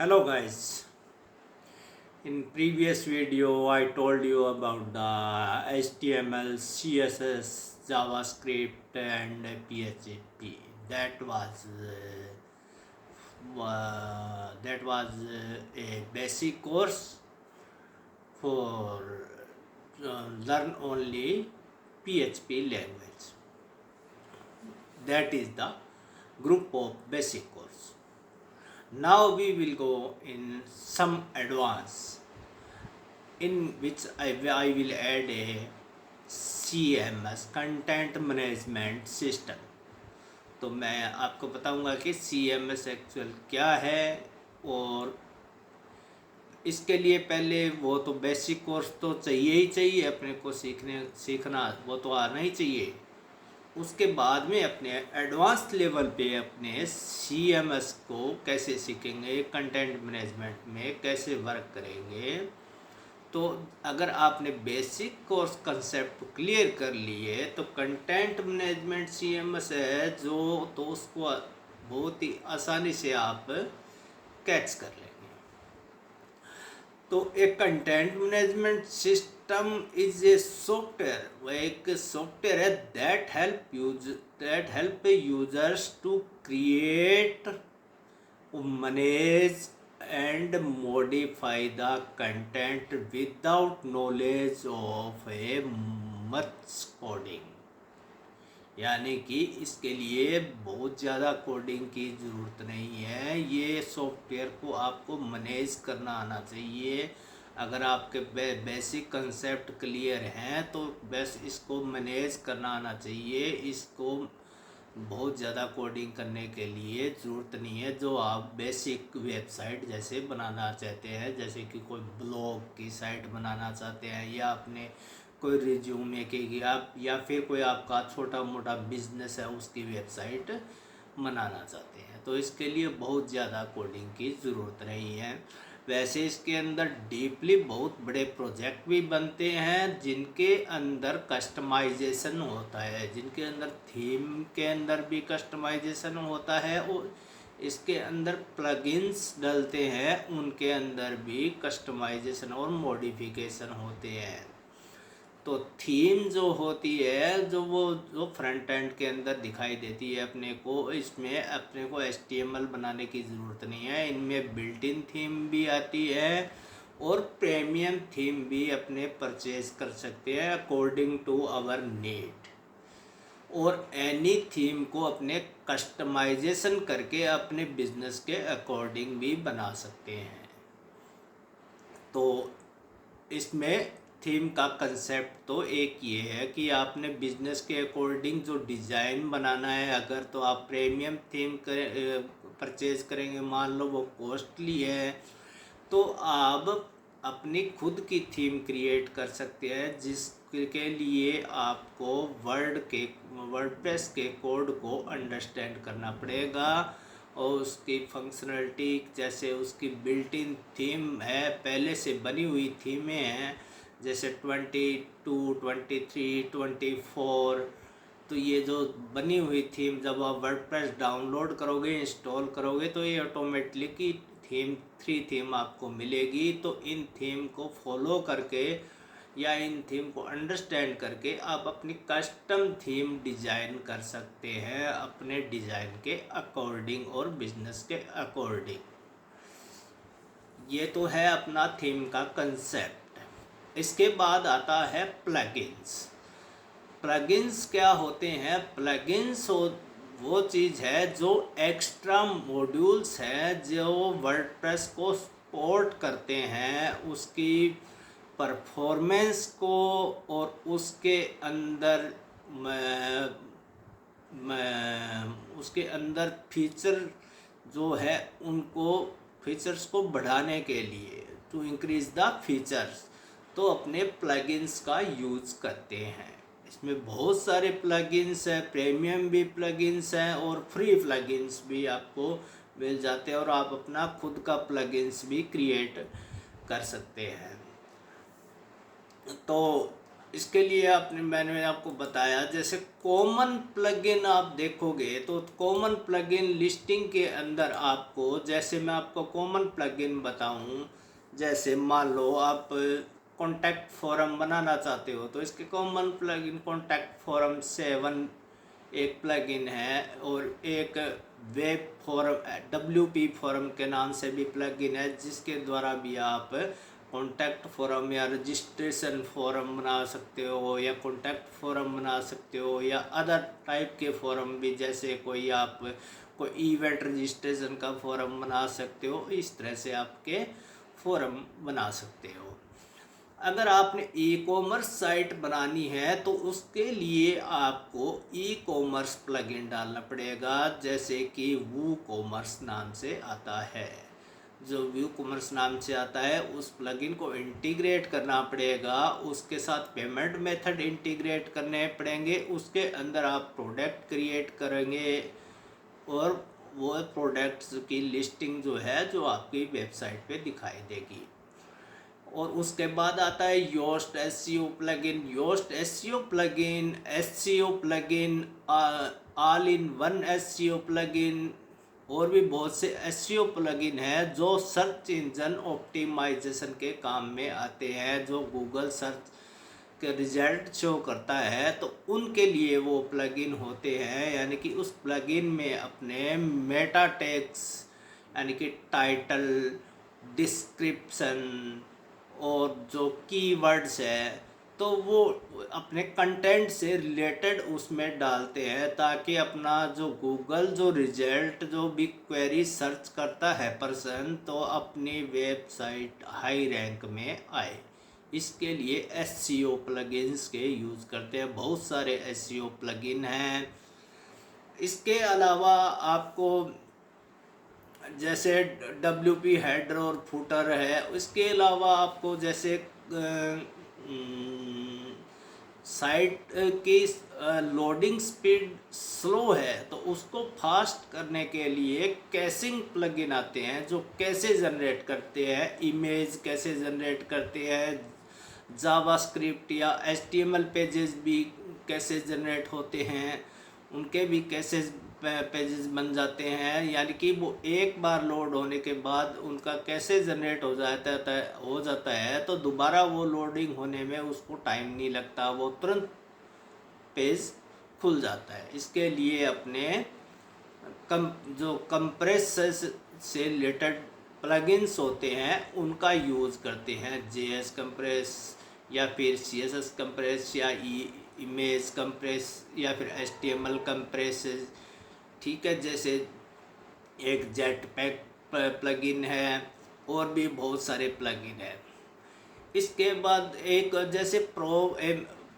Hello guys. In previous video I told you about the HTML, CSS, JavaScript and PHP. That was a basic course for learn only PHP language. That is the group of basic course. Now we will go in some advance, in which I will add a CMS content management system. तो मैं आपको बताऊंगा कि CMS actual क्या है, और इसके लिए पहले वो तो बेसिक कोर्स तो चाहिए ही चाहिए, अपने को सीखना वो तो आना ही चाहिए। उसके बाद में अपने एडवांस लेवल पे अपने CMS को कैसे सीखेंगे, कंटेंट मैनेजमेंट में कैसे वर्क करेंगे। तो अगर आपने बेसिक कोर्स कंसेप्ट क्लियर कर लिए तो कंटेंट मैनेजमेंट CMS है जो, तो उसको बहुत ही आसानी से आप कैच कर लेंगे। तो एक content management system is a software, वह एक सॉफ्टवेयर है that help users to create, manage and modify the content without knowledge of a much coding। यानी कि इसके लिए बहुत ज़्यादा कोडिंग की ज़रूरत नहीं है। ये सॉफ्टवेयर को आपको मैनेज करना आना चाहिए। अगर आपके बेसिक कंसेप्ट क्लियर हैं तो बस इसको मैनेज करना आना चाहिए। इसको बहुत ज़्यादा कोडिंग करने के लिए ज़रूरत नहीं है। जो आप बेसिक वेबसाइट जैसे बनाना चाहते हैं, जैसे कि कोई ब्लॉग की साइट बनाना चाहते हैं, या अपने कोई रिज्यूमे की या फिर कोई आपका छोटा मोटा बिजनेस है उसकी वेबसाइट बनाना चाहते हैं, तो इसके लिए बहुत ज़्यादा कोडिंग की ज़रूरत नहीं है। वैसे इसके अंदर डीपली बहुत बड़े प्रोजेक्ट भी बनते हैं जिनके अंदर कस्टमाइजेशन होता है, जिनके अंदर थीम के अंदर भी कस्टमाइजेशन होता है, और इसके अंदर प्लगइन्स डलते हैं उनके अंदर भी कस्टमाइजेशन और मॉडिफिकेशन होते हैं। तो थीम जो होती है, जो फ्रंट एंड के अंदर दिखाई देती है अपने को, इसमें अपने को HTML बनाने की ज़रूरत नहीं है। इनमें बिल्ट इन थीम भी आती है और प्रीमियम थीम भी अपने परचेज कर सकते हैं अकॉर्डिंग टू आवर नीड, और एनी थीम को अपने कस्टमाइजेशन करके अपने बिजनेस के अकॉर्डिंग भी बना सकते हैं। तो इसमें थीम का कंसेप्ट तो एक ये है कि आपने बिजनेस के अकॉर्डिंग जो डिज़ाइन बनाना है। अगर तो आप प्रीमियम थीम परचेज करेंगे, मान लो वो कॉस्टली है, तो आप अपनी खुद की थीम क्रिएट कर सकते हैं, जिसके लिए आपको वर्डप्रेस के कोड को अंडरस्टैंड करना पड़ेगा, और उसकी फंक्शनलिटी, जैसे उसकी बिल्ट इन थीम है, पहले से बनी हुई थीमें हैं, जैसे 22, 23, 24। तो ये जो बनी हुई थीम जब आप वर्डप्रेस डाउनलोड करोगे, इंस्टॉल करोगे, तो ये ऑटोमेटिकली थ्री थीम आपको मिलेगी। तो इन थीम को फॉलो करके या इन थीम को अंडरस्टैंड करके आप अपनी कस्टम थीम डिज़ाइन कर सकते हैं अपने डिज़ाइन के अकॉर्डिंग और बिजनेस के अकॉर्डिंग। ये तो है अपना थीम का कंसेप्ट। इसके बाद आता है प्लगइन्स। प्लगइन्स क्या होते हैं? प्लगइन्स वो चीज़ है जो एक्स्ट्रा मॉड्यूल्स हैं जो वर्डप्रेस को सपोर्ट करते हैं, उसकी परफॉर्मेंस को, और उसके अंदर फीचर जो है उनको फीचर्स को बढ़ाने के लिए, टू इंक्रीज द फीचर्स, तो अपने प्लगइन्स का यूज़ करते हैं। इसमें बहुत सारे प्लगइन्स हैं, प्रीमियम भी प्लगइन्स हैं और फ्री प्लगइन्स भी आपको मिल जाते हैं, और आप अपना खुद का प्लगइन्स भी क्रिएट कर सकते हैं। तो इसके लिए मैंने आपको बताया, जैसे कॉमन प्लगइन आप देखोगे तो कॉमन प्लगइन लिस्टिंग के अंदर आपको, जैसे मैं आपको कॉमन प्लगइन बताऊं, जैसे मान लो आप कॉन्टैक्ट फॉरम बनाना चाहते हो तो इसके कॉमन प्लगइन कॉन्टैक्ट फॉरम 7 एक प्लगइन है, और एक वेब फॉरम WP फॉरम के नाम से भी प्लगइन है, जिसके द्वारा भी आप कॉन्टैक्ट फॉरम या रजिस्ट्रेशन फॉरम बना सकते हो, या कॉन्टैक्ट फॉरम बना सकते हो, या अदर टाइप के फॉरम भी, जैसे आप कोई इवेंट रजिस्ट्रेशन का फॉरम बना सकते हो। इस तरह से आपके फॉरम बना सकते हो। अगर आपने ई कॉमर्स साइट बनानी है तो उसके लिए आपको ई कॉमर्स प्लगइन डालना पड़ेगा, जैसे कि वू कॉमर्स नाम से आता है। जो व्यू कॉमर्स नाम से आता है उस प्लगइन को इंटीग्रेट करना पड़ेगा, उसके साथ पेमेंट मेथड इंटीग्रेट करने पड़ेंगे, उसके अंदर आप प्रोडक्ट क्रिएट करेंगे और वो प्रोडक्ट्स की लिस्टिंग जो है जो आपकी वेबसाइट पे दिखाई देगी। और उसके बाद आता है Yoast SEO plugin. Yoast SEO plugin, SEO plugin, all in one SEO plugin, और भी बहुत से एसईओ प्लगइन हैं जो सर्च इंजन ऑप्टिमाइजेशन के काम में आते हैं। जो गूगल सर्च के रिजल्ट शो करता है तो उनके लिए वो प्लगइन होते हैं, यानी कि उस प्लगइन में अपने मेटा टैग्स, यानी कि टाइटल, डिस्क्रिप्शन और जो कीवर्ड्स है तो वो अपने कंटेंट से रिलेटेड उसमें डालते हैं, ताकि अपना जो गूगल जो रिजल्ट जो भी क्वेरी सर्च करता है पर्सन, तो अपनी वेबसाइट हाई रैंक में आए। इसके लिए एसईओ प्लगइन्स के यूज़ करते हैं। बहुत सारे एसईओ प्लगइन हैं। इसके अलावा आपको जैसे WP हेडर और फुटर है, उसके अलावा आपको जैसे साइट की लोडिंग स्पीड स्लो है तो उसको फास्ट करने के लिए कैशिंग प्लगइन आते हैं, जो कैसे जनरेट करते हैं इमेज, कैसे जनरेट करते हैं जावास्क्रिप्ट या HTML पेजेस भी कैसे जनरेट होते हैं, उनके भी कैसे पेजेस बन जाते हैं, यानी कि वो एक बार लोड होने के बाद उनका कैसे जनरेट हो जाता है तो दोबारा वो लोडिंग होने में उसको टाइम नहीं लगता, वो तुरंत पेज खुल जाता है। इसके लिए अपने जो कंप्रेस से रिलेटेड प्लगइन्स होते हैं उनका यूज़ करते हैं। JS कंप्रेस या फिर CSS कंप्रेस या इमेज कंप्रेस या फिर HTML कंप्रेस, ठीक है। जैसे एक जेट पैक प्लगइन है और भी बहुत सारे प्लगइन है। इसके बाद एक जैसे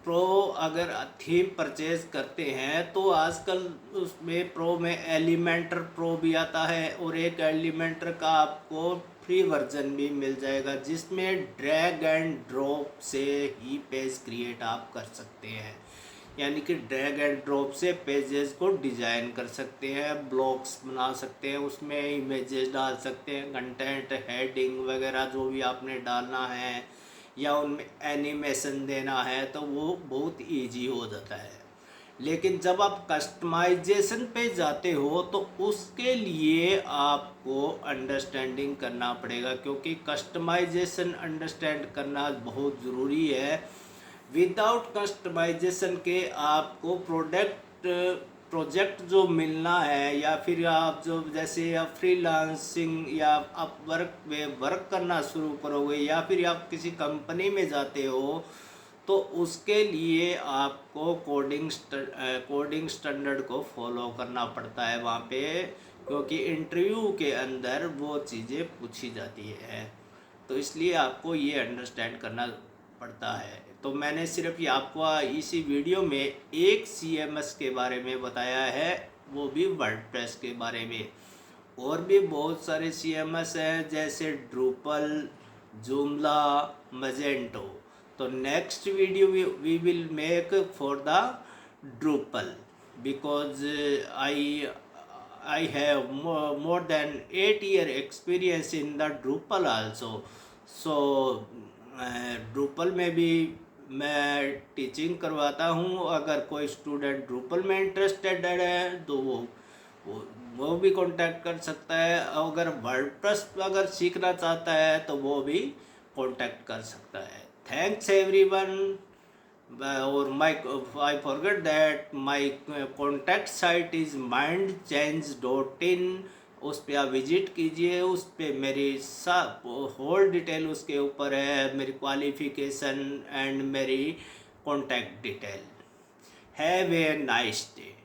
प्रो अगर थीम परचेज करते हैं तो आजकल उसमें प्रो में एलिमेंटर प्रो भी आता है, और एक एलिमेंटर का आपको फ्री वर्जन भी मिल जाएगा, जिसमें ड्रैग एंड ड्रॉप से ही पेज क्रिएट आप कर सकते हैं, यानी कि ड्रैग एंड ड्रॉप से पेजेस को डिज़ाइन कर सकते हैं, ब्लॉक्स बना सकते हैं, उसमें इमेजेस डाल सकते हैं, कंटेंट, हेडिंग वगैरह जो भी आपने डालना है या उनमें एनिमेशन देना है तो वो बहुत इजी हो जाता है। लेकिन जब आप कस्टमाइजेशन पे जाते हो तो उसके लिए आपको अंडरस्टैंडिंग करना पड़ेगा, क्योंकि कस्टमाइजेशन अंडरस्टैंड करना बहुत ज़रूरी है। विदाउट कस्टमाइजेशन के आपको प्रोजेक्ट जो मिलना है, या फिर आप जो जैसे आप फ्रीलांसिंग या आप वर्क में वर्क करना शुरू करोगे, या फिर आप किसी कंपनी में जाते हो तो उसके लिए आपको कोडिंग स्टैंडर्ड को फॉलो करना पड़ता है वहाँ पे, क्योंकि इंटरव्यू के अंदर वो चीज़ें पूछी जाती है। तो इसलिए आपको ये अंडरस्टैंड करना पड़ता है। तो मैंने सिर्फ ये आपको इसी वीडियो में एक CMS के बारे में बताया है, वो भी वर्डप्रेस के बारे में। और भी बहुत सारे CMS हैं जैसे ड्रूपल, जूमला, मजेंटो। तो next video we will make for the Drupal, because I have more than 8 year experience in the Drupal also. So Drupal में भी मैं टीचिंग करवाता हूँ। अगर कोई स्टूडेंट ड्रूपल में इंटरेस्टेड है तो वो वो भी कांटेक्ट कर सकता है। अगर वर्डप्रेस अगर सीखना चाहता है तो वो भी कांटेक्ट कर सकता है। Thanks everyone. और my I forget that my contact site is mindchange.in। उस पर आप विजिट कीजिए। उस पर मेरी सब होल डिटेल उसके ऊपर है, मेरी क्वालिफ़िकेशन एंड मेरी contact detail. Have a nice day.